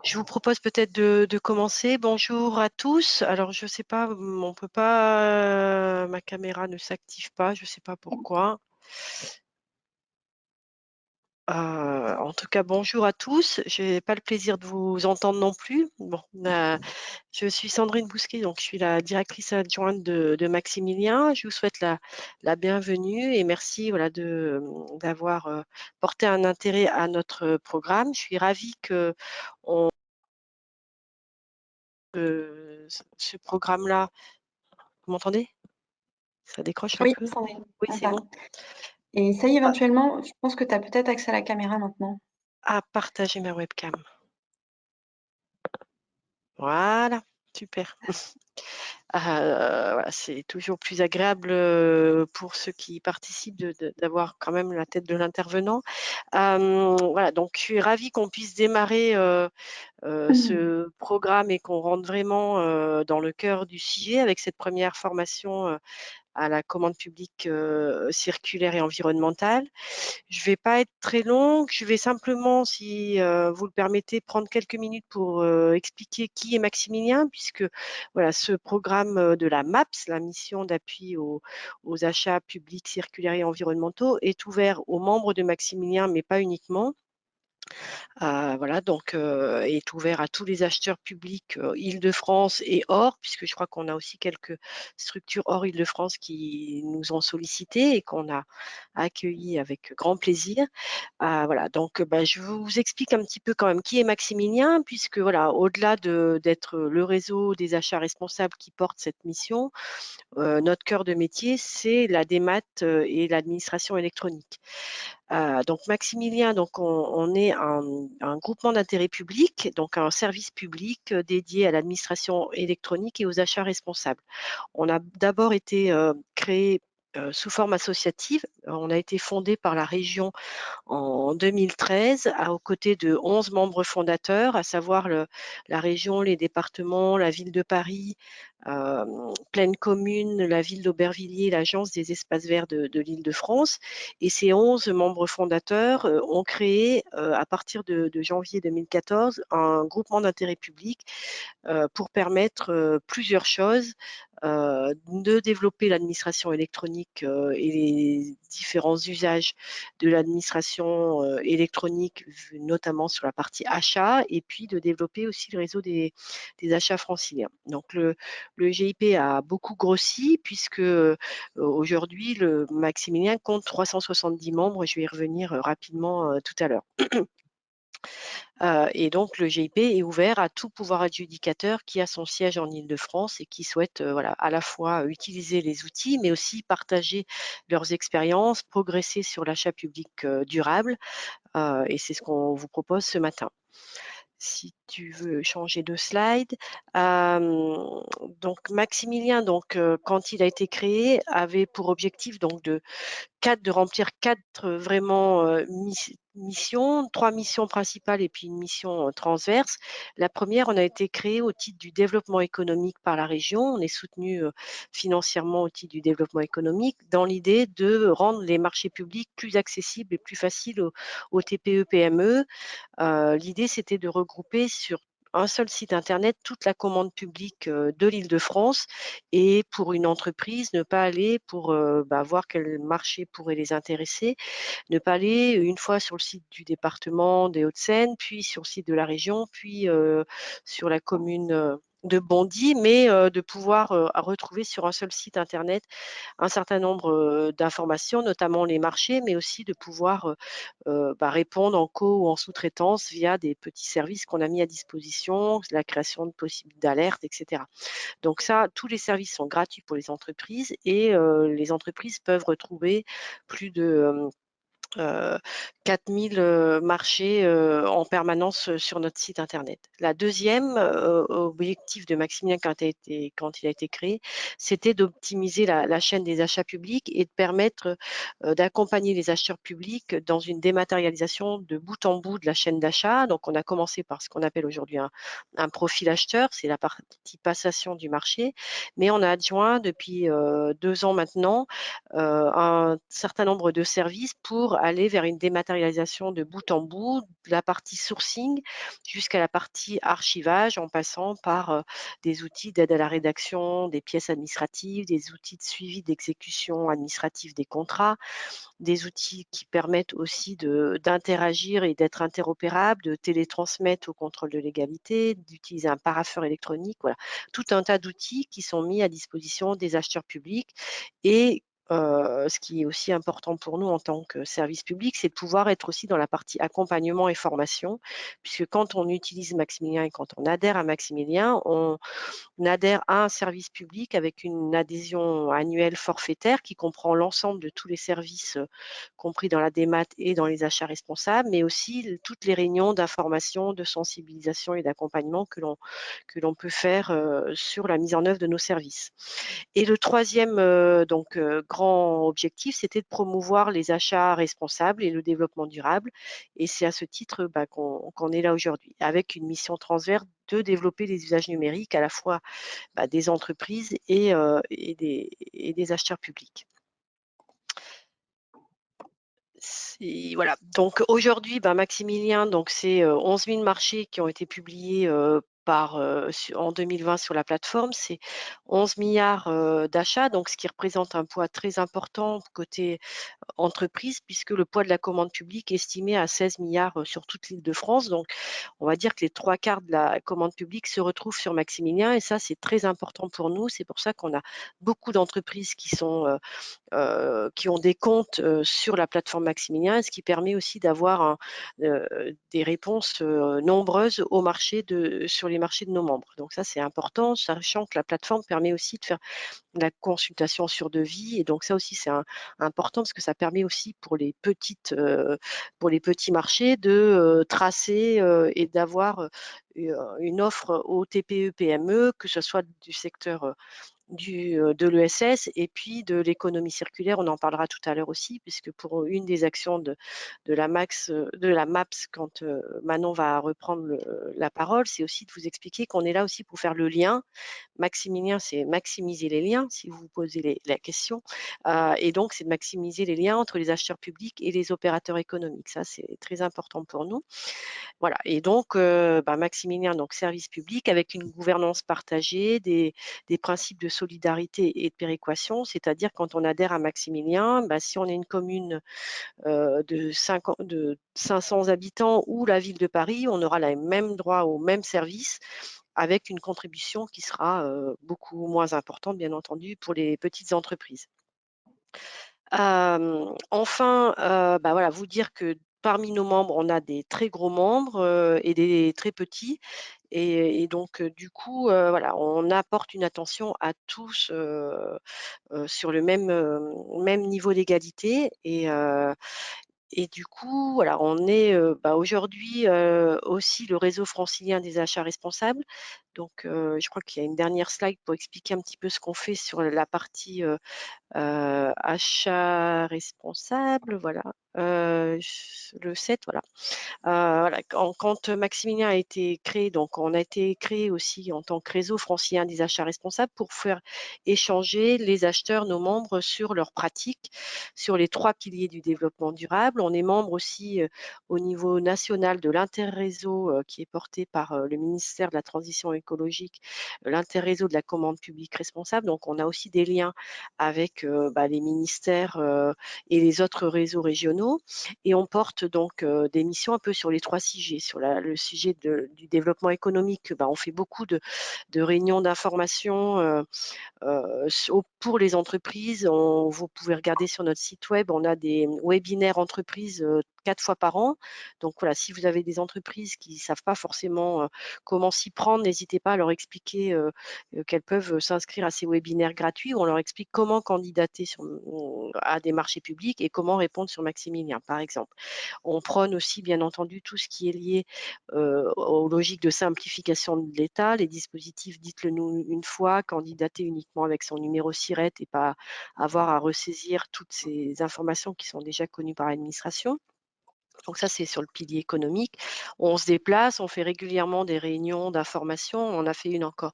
Je vous propose peut-être de commencer. Bonjour à tous. Alors, je ne sais pas, on peut pas, ma caméra ne s'active pas, je ne sais pas pourquoi. En tout cas, bonjour à tous. Je n'ai pas le plaisir de vous entendre non plus. Bon, je suis Sandrine Bousquet, donc je suis la directrice adjointe de Maximilien. Je vous souhaite la bienvenue et merci voilà, d'avoir porté un intérêt à notre programme. Je suis ravie que ce programme-là. Vous m'entendez? Ça décroche un Oui, peu? Sandrine, Oui, on c'est bon. t'a. Essaye Ah, éventuellement, je pense que tu as peut-être accès à la caméra maintenant. à partager ma webcam. Voilà, super. Voilà, c'est toujours plus agréable pour ceux qui participent d'avoir quand même la tête de l'intervenant. Voilà, donc je suis ravie qu'on puisse démarrer ce programme et qu'on rentre vraiment dans le cœur du sujet avec cette première formation à la commande publique circulaire et environnementale. Je ne vais pas être très longue, je vais simplement, si vous le permettez, prendre quelques minutes pour expliquer qui est Maximilien, puisque voilà, ce programme de la MAPS, la mission d'appui aux achats publics circulaires et environnementaux, est ouvert aux membres de Maximilien, mais pas uniquement. Voilà, donc est ouvert à tous les acheteurs publics Île-de-France et hors, puisque je crois qu'on a aussi quelques structures hors Île-de-France qui nous ont sollicité et qu'on a accueilli avec grand plaisir. Voilà, donc bah, je vous explique un petit peu quand même qui est Maximilien, puisque voilà, au-delà d'être le réseau des achats responsables qui porte cette mission, notre cœur de métier, c'est la démat et l'administration électronique. Donc Maximilien, donc on est un groupement d'intérêt public, donc un service public dédié à l'administration électronique et aux achats responsables. On a d'abord été créé sous forme associative. On a été fondé par la région en 2013 aux côtés de 11 membres fondateurs, à savoir la région, les départements, la ville de Paris, Plaine Commune, la ville d'Aubervilliers, l'Agence des espaces verts de l'Île-de-France. Et ces 11 membres fondateurs ont créé, à partir de janvier 2014, un groupement d'intérêt public pour permettre plusieurs choses, de développer l'administration électronique et les différents usages de l'administration électronique, notamment sur la partie achat, et puis de développer aussi le réseau des achats franciliens. Donc le GIP a beaucoup grossi puisque aujourd'hui le Maximilien compte 370 membres. Je vais y revenir rapidement tout à l'heure. Et donc, le GIP est ouvert à tout pouvoir adjudicateur qui a son siège en Île-de-France et qui souhaite voilà, à la fois utiliser les outils, mais aussi partager leurs expériences, progresser sur l'achat public durable. Et c'est ce qu'on vous propose ce matin. Si tu veux changer de slide. Donc, Maximilien, donc, quand il a été créé, avait pour objectif donc, de remplir 4 vraiment missions, 3 missions principales et puis une mission transverse. La première, on a été créé au titre du développement économique par la région. On est soutenu financièrement au titre du développement économique dans l'idée de rendre les marchés publics plus accessibles et plus faciles aux TPE-PME. L'idée, c'était de regrouper sur un seul site internet toute la commande publique de l'Île-de-France et pour une entreprise, ne pas aller pour voir quel marché pourrait les intéresser, ne pas aller une fois sur le site du département des Hauts-de-Seine, puis sur le site de la région, puis sur la commune de Bondy, mais de pouvoir retrouver sur un seul site internet un certain nombre d'informations, notamment les marchés, mais aussi de pouvoir répondre en co ou en sous-traitance via des petits services qu'on a mis à disposition, la création de possibles d'alertes, etc. Donc ça, tous les services sont gratuits pour les entreprises et les entreprises peuvent retrouver plus de 4000 marchés en permanence sur notre site internet. La deuxième objectif de Maximilien quand il a été créé, c'était d'optimiser la chaîne des achats publics et de permettre d'accompagner les acheteurs publics dans une dématérialisation de bout en bout de la chaîne d'achat. Donc on a commencé par ce qu'on appelle aujourd'hui un profil acheteur, c'est la partie passation du marché, mais on a adjoint depuis 2 ans maintenant un certain nombre de services pour aller vers une dématérialisation de bout en bout, de la partie sourcing jusqu'à la partie archivage, en passant par des outils d'aide à la rédaction, des pièces administratives, des outils de suivi d'exécution administrative des contrats, des outils qui permettent aussi d'interagir et d'être interopérables, de télétransmettre au contrôle de légalité, d'utiliser un parapheur électronique, voilà. Tout un tas d'outils qui sont mis à disposition des acheteurs publics et ce qui est aussi important pour nous en tant que service public, c'est de pouvoir être aussi dans la partie accompagnement et formation, puisque quand on utilise Maximilien et quand on adhère à Maximilien, on adhère à un service public avec une adhésion annuelle forfaitaire qui comprend l'ensemble de tous les services, compris dans la démat et dans les achats responsables, mais aussi toutes les réunions d'information, de sensibilisation et d'accompagnement que l'on peut faire sur la mise en œuvre de nos services. Et le troisième grand objectif, c'était de promouvoir les achats responsables et le développement durable. Et c'est à ce titre qu'on est là aujourd'hui, avec une mission transverse de développer les usages numériques à la fois des entreprises et des acheteurs publics. Voilà. Donc aujourd'hui, Maximilien, donc c'est 11 000 marchés qui ont été publiés en 2020 sur la plateforme. C'est 11 milliards d'achats, donc ce qui représente un poids très important côté entreprise, puisque le poids de la commande publique est estimé à 16 milliards sur toute l'île de France. Donc on va dire que les trois quarts de la commande publique se retrouvent sur Maximilien, et ça, c'est très important pour nous. C'est pour ça qu'on a beaucoup d'entreprises qui ont des comptes sur la plateforme Maximilien, ce qui permet aussi d'avoir des réponses nombreuses sur les marchés de nos membres. Donc ça, c'est important, sachant que la plateforme permet aussi de faire de la consultation sur devis. Et donc ça aussi, c'est important parce que ça permet aussi pour les petits marchés de tracer et d'avoir une offre aux TPE, PME, que ce soit du secteur de l'ESS et puis de l'économie circulaire. On en parlera tout à l'heure aussi, puisque pour une des actions de la MAPS, quand Manon va reprendre la parole, c'est aussi de vous expliquer qu'on est là aussi pour faire le lien. Maximilien, c'est maximiser les liens, si vous vous posez la question. Et donc, c'est de maximiser les liens entre les acheteurs publics et les opérateurs économiques. Ça, c'est très important pour nous. Voilà. Et donc, Maximilien, donc service public avec une gouvernance partagée, des principes de solidarité et de péréquation, c'est-à-dire quand on adhère à Maximilien, si on est une commune de 500 habitants ou la ville de Paris, on aura les mêmes droits aux mêmes services avec une contribution qui sera beaucoup moins importante, bien entendu, pour les petites entreprises. Enfin, voilà, vous dire que parmi nos membres, on a des très gros membres et des très petits. Et donc, du coup, voilà, on apporte une attention à tous sur le même niveau d'égalité. Et du coup, voilà, on est aujourd'hui aussi le réseau francilien des achats responsables. Donc, je crois qu'il y a une dernière slide pour expliquer un petit peu ce qu'on fait sur la partie achat responsable. Voilà, le 7, voilà. Voilà, quand Maximilien a été créé, donc on a été créé aussi en tant que réseau francilien des achats responsables pour faire échanger les acheteurs, nos membres, sur leurs pratiques, sur les 3 piliers du développement durable. On est membre aussi au niveau national de l'interréseau qui est porté par le ministère de la Transition écologique, l'interréseau de la commande publique responsable. Donc on a aussi des liens avec les ministères et les autres réseaux régionaux. Et on porte donc des missions un peu sur les 3 sujets. Sur le sujet du développement économique, on fait beaucoup de réunions d'information pour les entreprises. Vous pouvez regarder sur notre site web, on a des webinaires entreprises 4 fois par an. Donc voilà, si vous avez des entreprises qui ne savent pas forcément comment s'y prendre, n'hésitez pas à leur expliquer qu'elles peuvent s'inscrire à ces webinaires gratuits où on leur explique comment candidater à des marchés publics et comment répondre sur Maximilien, par exemple. On prône aussi, bien entendu, tout ce qui est lié aux logiques de simplification de l'État, les dispositifs dites-le nous une fois, candidater uniquement avec son numéro SIRET et pas avoir à ressaisir toutes ces informations qui sont déjà connues par l'administration. Donc ça, c'est sur le pilier économique. On se déplace, on fait régulièrement des réunions d'information. On a fait une encore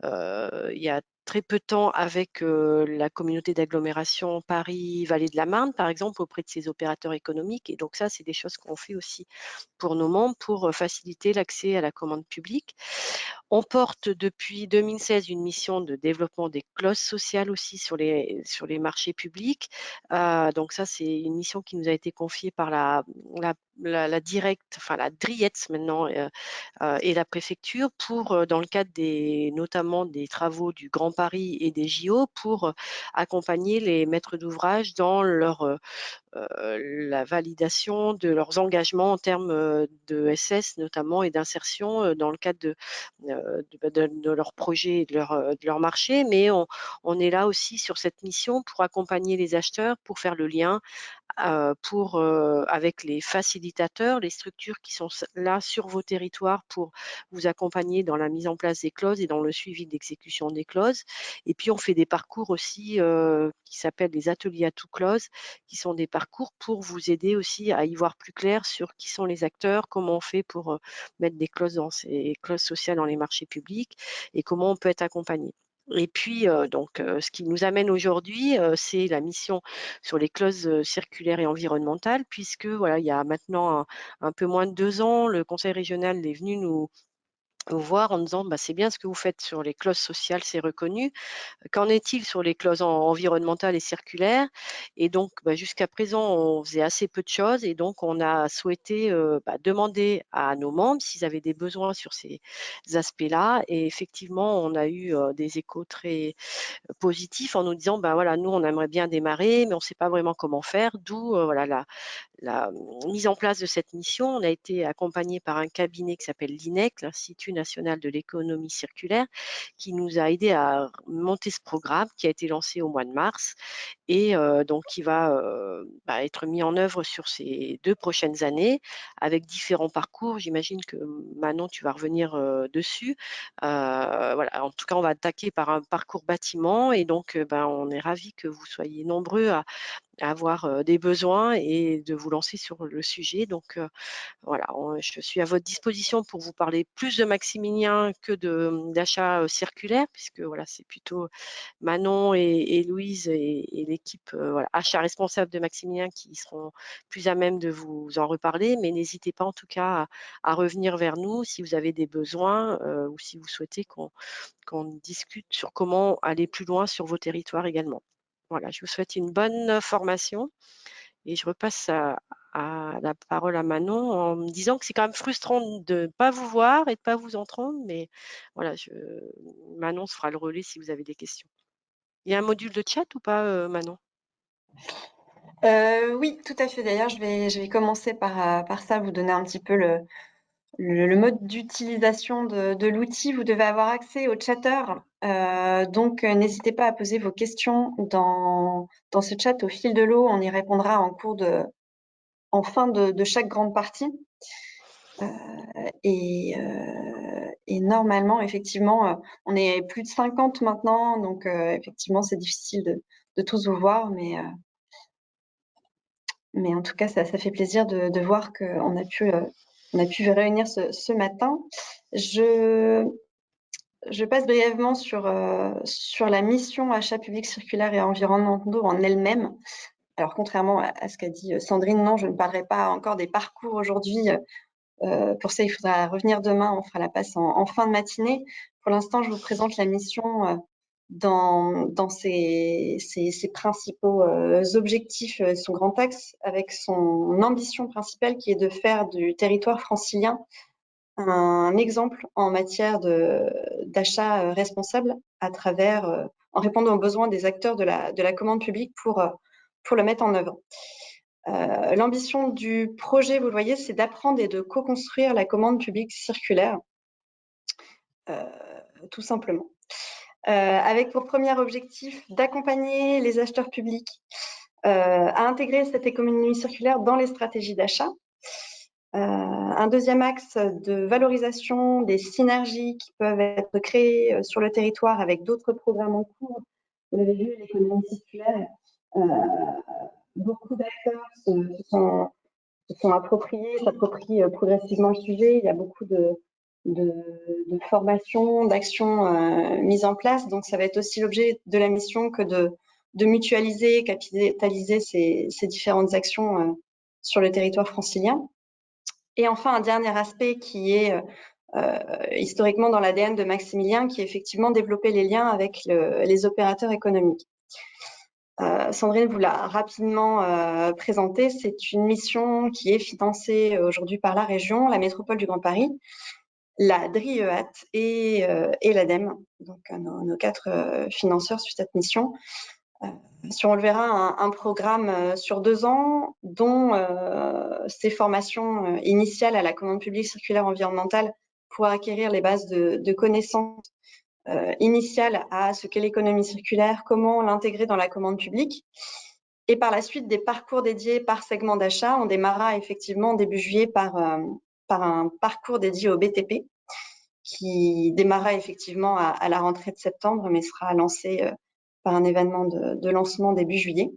il y a très peu de temps avec la communauté d'agglomération Paris-Vallée de la Marne, par exemple, auprès de ces opérateurs économiques. Et donc ça, c'est des choses qu'on fait aussi pour nos membres pour faciliter l'accès à la commande publique. On porte depuis 2016 une mission de développement des clauses sociales aussi sur les marchés publics. Donc ça, c'est une mission qui nous a été confiée par la directe, enfin la DRIETS maintenant, et la préfecture pour, dans le cadre notamment des travaux du Grand Paris et des JO, pour accompagner les maîtres d'ouvrage dans la validation de leurs engagements en termes de SS notamment et d'insertion dans le cadre de leurs projets et de leur marché. Mais on est là aussi sur cette mission pour accompagner les acheteurs, pour faire le lien avec les facilitateurs, les structures qui sont là sur vos territoires pour vous accompagner dans la mise en place des clauses et dans le suivi d'exécution des clauses. Et puis on fait des parcours aussi qui s'appellent des ateliers à tout clause, qui sont des parcours pour vous aider aussi à y voir plus clair sur qui sont les acteurs, comment on fait pour mettre des clauses dans ces clauses sociales dans les marchés publics et comment on peut être accompagné. Et puis, ce qui nous amène aujourd'hui, c'est la mission sur les clauses circulaires et environnementales, puisque voilà, il y a maintenant un peu moins de 2 ans, le conseil régional est venu nous voir en disant: «Bah, c'est bien ce que vous faites sur les clauses sociales, c'est reconnu. Qu'en est-il sur les clauses environnementales et circulaires?» Et donc, bah, jusqu'à présent, on faisait assez peu de choses et donc on a souhaité, demander à nos membres s'ils avaient des besoins sur ces aspects-là. Et effectivement, on a eu des échos très positifs en nous disant: «Ben voilà, nous, on aimerait bien démarrer, mais on ne sait pas vraiment comment faire», d'où voilà mise en place de cette mission. On a été accompagné par un cabinet qui s'appelle l'INEC, l'Institut national de l'économie circulaire, qui nous a aidé à monter ce programme qui a été lancé au mois de mars et donc qui va être mis en œuvre sur ces 2 prochaines années avec différents parcours. J'imagine que Manon, tu vas revenir dessus. Voilà, en tout cas, on va attaquer par un parcours bâtiment et donc on est ravis que vous soyez nombreux à avoir des besoins et de vous lancer sur le sujet. Donc voilà, je suis à votre disposition pour vous parler plus de Maximilien que d'achat circulaire, puisque voilà, c'est plutôt Manon et Louise et l'équipe voilà, achat responsable de Maximilien qui seront plus à même de vous en reparler. Mais n'hésitez pas en tout cas à revenir vers nous si vous avez des besoins ou si vous souhaitez qu'on discute sur comment aller plus loin sur vos territoires également. Voilà, je vous souhaite une bonne formation et je repasse à la parole à Manon en me disant que c'est quand même frustrant de ne pas vous voir et de ne pas vous entendre, mais voilà, Manon se fera le relais si vous avez des questions. Il y a un module de chat ou pas, Manon? Oui, tout à fait. D'ailleurs, je vais commencer par ça, vous donner un petit peu le mode d'utilisation de l'outil. Vous devez avoir accès au chatter. Donc, n'hésitez pas à poser vos questions dans ce chat au fil de l'eau. On y répondra en fin de chaque grande partie. Et normalement, effectivement, on est plus de 50 maintenant, donc effectivement, c'est difficile de tous vous voir, mais en tout cas, ça fait plaisir de voir qu'on a pu réunir ce matin. Je passe brièvement sur la mission achats publics circulaires et environnementaux en elle-même. Alors, contrairement à ce qu'a dit Sandrine, non, je ne parlerai pas encore des parcours aujourd'hui. Pour ça, il faudra revenir demain. On fera la passe en fin de matinée. Pour l'instant, je vous présente la mission dans ses principaux objectifs, son grand axe, avec son ambition principale qui est de faire du territoire francilien un exemple en matière d'achat responsable à travers, en répondant aux besoins des acteurs de la commande publique pour le mettre en œuvre. L'ambition du projet, vous le voyez, c'est d'apprendre et de co-construire la commande publique circulaire, tout simplement. Avec pour premier objectif d'accompagner les acheteurs publics à intégrer cette économie circulaire dans les stratégies d'achat. Un deuxième axe de valorisation des synergies qui peuvent être créées sur le territoire avec d'autres programmes en cours. Vous l'avez vu, l'économie circulaire, beaucoup d'acteurs se sont appropriés, s'approprient progressivement le sujet. Il y a beaucoup de, de formation, d'actions mises en place. Donc, ça va être aussi l'objet de la mission que de mutualiser, capitaliser ces différentes actions sur le territoire francilien. Et enfin, un dernier aspect qui est historiquement dans l'ADN de Maximilien, qui est effectivement développer les liens avec les opérateurs économiques. Sandrine vous l'a rapidement présenté, c'est une mission qui est financée aujourd'hui par la région, la métropole du Grand Paris, la DRIEAT et l'ADEME, donc nos 4 financeurs sur cette mission. On le verra, un programme sur 2 ans dont ces formations initiales à la commande publique circulaire environnementale pour acquérir les bases de connaissances initiales à ce qu'est l'économie circulaire, comment l'intégrer dans la commande publique. Et par la suite, des parcours dédiés par segment d'achat. On démarrera effectivement début juillet par un parcours dédié au BTP qui démarrera effectivement à la rentrée de septembre, mais sera lancé par un événement de lancement début juillet.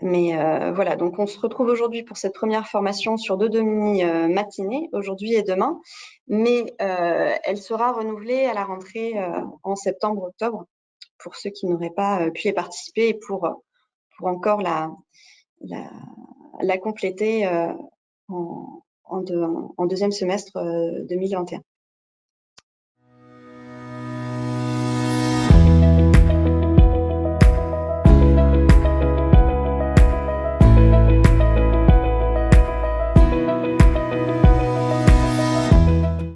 Mais voilà, donc on se retrouve aujourd'hui pour cette première formation sur 2 demi-matinées, aujourd'hui et demain, mais elle sera renouvelée à la rentrée en septembre-octobre pour ceux qui n'auraient pas pu y participer et pour encore la compléter en deuxième semestre 2021.